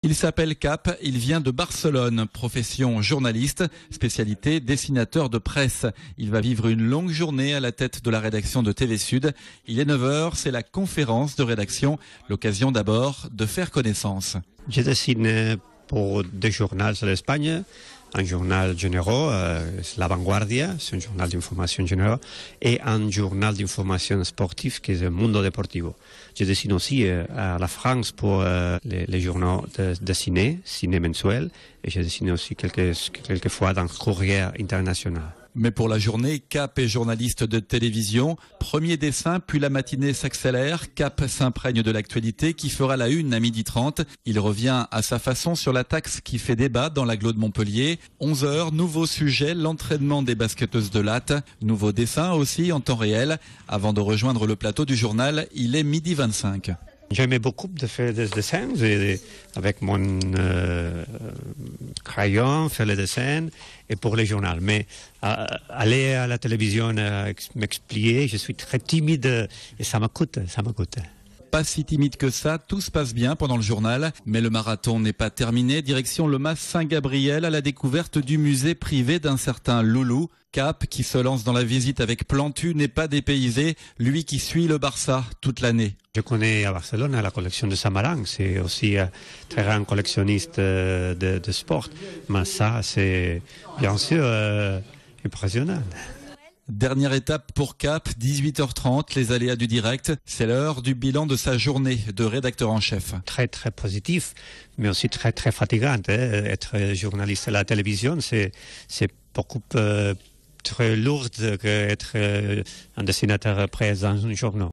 Il s'appelle Cap, il vient de Barcelone, profession journaliste, spécialité dessinateur de presse. Il va vivre une longue journée à la tête de la rédaction de TV Sud. Il est 9h, c'est la conférence de rédaction, l'occasion d'abord de faire connaissance. Je dessine pour deux journaux de l'Espagne, un journal général, La Vanguardia, c'est un journal d'information générale, et un journal d'information sportive qui est le Mundo Deportivo. Je dessine aussi à la France pour les journaux de ciné mensuel, et je dessine aussi quelques fois dans le Courrier international. Mais pour la journée, Cap est journaliste de télévision. Premier dessin, puis la matinée s'accélère. Cap s'imprègne de l'actualité qui fera la une à 12h30. Il revient à sa façon sur la taxe qui fait débat dans l'agglo de Montpellier. 11h, nouveau sujet, l'entraînement des basketteuses de latte. Nouveau dessin aussi en temps réel. Avant de rejoindre le plateau du journal, il est 12h25. J'aimais beaucoup de faire des dessins avec mon crayon, faire les dessins et pour les journaux. Mais aller à la télévision m'expliquer, je suis très timide et ça me coûte. Pas si timide que ça, tout se passe bien pendant le journal, mais le marathon n'est pas terminé. Direction le Mas Saint-Gabriel à la découverte du musée privé d'un certain Loulou. Cap, qui se lance dans la visite avec Plantu, n'est pas dépaysé, lui qui suit le Barça toute l'année. Je connais à Barcelone la collection de Samaranch, c'est aussi un très grand collectionniste de sport, mais ça c'est bien sûr impressionnant. Dernière étape pour Cap, 18h30, les aléas du direct. C'est l'heure du bilan de sa journée de rédacteur en chef. Très très positif, mais aussi très très fatigant. Être journaliste à la télévision, c'est beaucoup très lourd qu'être un dessinateur presse dans un journal.